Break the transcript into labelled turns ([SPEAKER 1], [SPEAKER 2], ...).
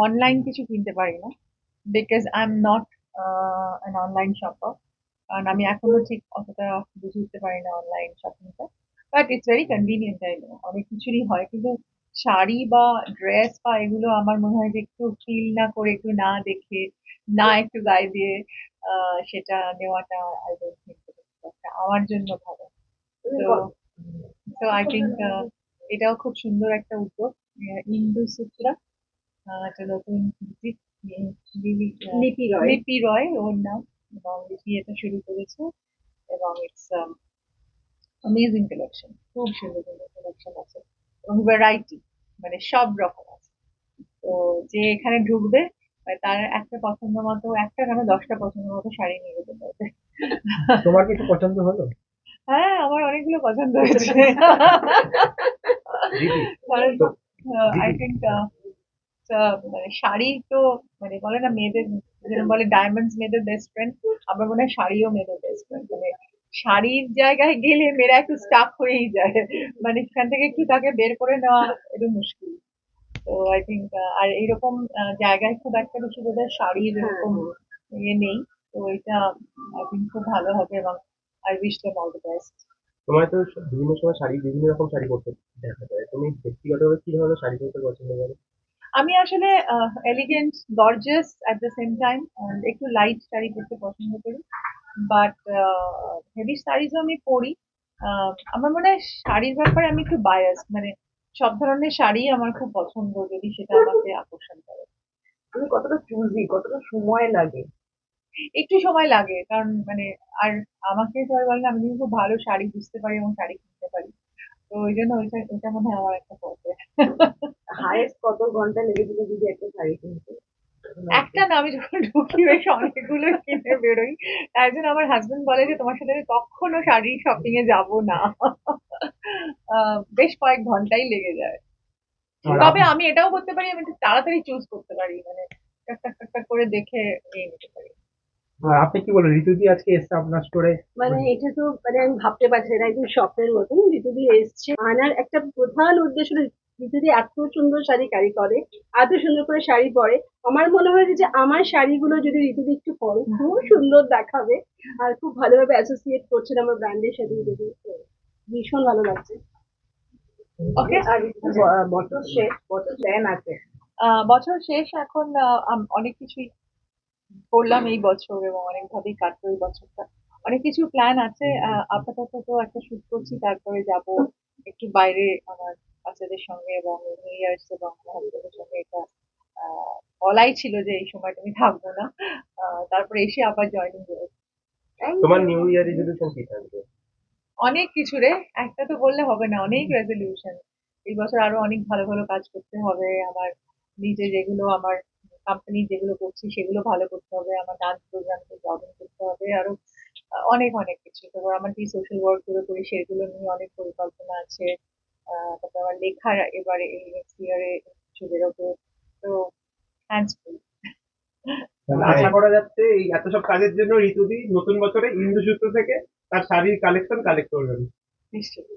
[SPEAKER 1] Online কিছু কিনতে পারি না because I am not an online shopper. কারণ আমি এখনো ঠিক অতটা বুঝে উঠতে পারি না অনলাইন শপিংটা। বাট ইটস ভেরি কনভিনিয়েন্ট, তাই না? অনেক কিছুরই হয়, কিন্তু শাড়ি বা ড্রেস বা এগুলো আমার মনে হয় যে একটু ফিল না করে, একটু না দেখে, না একটু গায়ে দিয়ে সেটা নেওয়াটা আই ডোন্ট থিঙ্ক আমার জন্য ভালো। তো তো আই থিঙ্ক এটাও খুব সুন্দর একটা উদ্যোগ। ইন্দু সূত্রা, একটা নতুন বুটিক, লিপি রয় ওর নাম, এবং লিপি এটা শুরু করেছে। এবং ইটস অ্যামেজিং কালেকশন, খুব সুন্দর সুন্দর কালেকশন আছে এবং ভ্যারাইটি, মানে সব রকম আছে। তো যে এখানে ঢুকবে তার একটা পছন্দ মতো, একটা কেন 10টা পছন্দ মতো শাড়ি নিয়ে যেতে পারবে।
[SPEAKER 2] তোমার কিছু পছন্দ হলো?
[SPEAKER 1] হ্যাঁ, আমার অনেকগুলো পছন্দ হয়েছে।
[SPEAKER 2] দিদি
[SPEAKER 1] কারণ
[SPEAKER 2] তো
[SPEAKER 1] আই
[SPEAKER 2] দিদি
[SPEAKER 1] থিঙ্ক মানে শাড়ি তো, মানে বলে না মেয়েদের, যেরকম বলে ডায়মন্ডস মেয়েদের বেস্ট ফ্রেন্ড, আমার মনে হয় শাড়িও মেয়েদের বেস্ট ফ্রেন্ড। মানে শাড়ির জায়গায় গেলে মেয়েরা একটু স্টাক হয়েই যায়, মানে সেখান থেকে একটু তাকে বের করে নেওয়া একটু মুশকিল। তো আই থিঙ্ক আর এইরকম জায়গায় খুব একটা বেশি বোধহয় শাড়ির এরকম ইয়ে নেই। তো এটা আই থিঙ্ক খুব ভালো হবে, এবং I wish them all the best.
[SPEAKER 2] তোমায় তো বিভিন্ন সময় শাড়ি, বিভিন্ন রকম শাড়ি পরতে দেখা যায়। তুমি ব্যক্তিগতভাবে কি ধরনের শাড়ি পরতে পছন্দ করো?
[SPEAKER 1] আমি আসলে elegant, gorgeous at the same time, একটু লাইট শাড়ি পরতে পছন্দ করি। বাট হেভি শাড়িজও আমি পরি। আমার মনে হয় শাড়ির ব্যাপারে আমি একটু বায়াস, মানে সব ধরনের শাড়ি আমার খুব পছন্দ যদি সেটা আমাকে আকর্ষণ করে।
[SPEAKER 3] তুমি কতটা চুজি, কতটা সময় লাগে?
[SPEAKER 1] একটু সময় লাগে, কারণ মানে আর আমাকে সবাই বলে না, আমি কিন্তু খুব ভালো শাড়ি বুঝতে পারি এবং শাড়ি কিনতে পারি। তো ওই জন্য ওইটা ওইটা মনে হয় আমার একটা পথে।
[SPEAKER 3] হায়েস্ট কত ঘন্টা লেগেছিল যদি একটা শাড়ি কিনতে?
[SPEAKER 1] একটা না, আমি যখন ঢুকি বেশ অনেকগুলো কিনে বেরোই। তাই জন্য আমার হাজবেন্ড বলে যে তোমার সাথে আমি কখনো শাড়ি শপিং এ যাব না। বেশ কয়েক ঘন্টাই লেগে যায়।
[SPEAKER 2] আর
[SPEAKER 1] তবে
[SPEAKER 2] আপনি
[SPEAKER 1] আমি এটাও করতে পারি, আমি একটু তাড়াতাড়ি চুজ করতে পারি, মানে টাক টাক টাক টাক করে দেখে নিয়ে নিতে পারি।
[SPEAKER 2] আপনি কি বলেন, ঋতুদি আজকে এসছে আপনার স্টোরে?
[SPEAKER 3] মানে এটা তো মানে আমি ভাবতে পারছি না, এটা একদম স্বপ্নের মতন। ঋতুদি এসছে, আনার একটা প্রধান উদ্দেশ্য হলো ঋতুদি এত সুন্দর শাড়ি কারি করে, এত সুন্দর করে শাড়ি পরে। আমার মনে হয় যে আমার শাড়িগুলো যদি ঋতুদি একটু পরে খুব সুন্দর দেখাবে, আর খুব ভালোভাবে অ্যাসোসিয়েট করছেন আমার ব্র্যান্ডের সাথে ঋতুদি। তো ভীষণ ভালো লাগছে।
[SPEAKER 1] ওকে।
[SPEAKER 3] আর বছর শেষ, বছর প্ল্যান আছে?
[SPEAKER 1] বছর শেষ এখন, অনেক কিছুই করলাম এই বছর এবং অনেক ভাবেই কাটলো এই বছরটা। অনেক কিছু প্ল্যান আছে। আপাতত তো একটা শুট করছি, তারপরে যাব একটু বাইরে আমার বাচ্চাদের সঙ্গে, এবং নিউ ইয়ার্স এবং আমার হাজবেন্ডের সঙ্গে। এটা বলাই ছিল যে এই সময় তুমি থাকবো না, তারপরে এসে আবার জয়েনিং দেবো।
[SPEAKER 2] তোমার নিউ ইয়ার রেজলিউশন কি থাকবে?
[SPEAKER 1] অনেক কিছু রে, একটা তো বললে হবে না, অনেক রেজলিউশন। এই বছর আরো অনেক ভালো ভালো কাজ করতে হবে আমার। নিজে যেগুলো আমার কোম্পানি যেগুলো করছি সেগুলো ভালো করতে হবে, আমার ডান্স প্রোগ্রামকে জয়েন করতে হবে আরো। অনেক অনেক কিছু। তারপর আমার যে সোশ্যাল ওয়ার্ক গুলো করি সেগুলো নিয়ে অনেক পরিকল্পনা আছে। তারপর আমার লেখার এবারে এই নেক্সট ইয়ারে কিছু বেরোবে। তো থ্যাংকস।
[SPEAKER 2] তাহলে আশা করা যাচ্ছে এই এত সব কাজের জন্য ঋতুদি নতুন বছরে ইন্দু সূত্র থেকে তার শাড়ির কালেকশন কালেক্ট করবেন।
[SPEAKER 1] নিশ্চয়ই।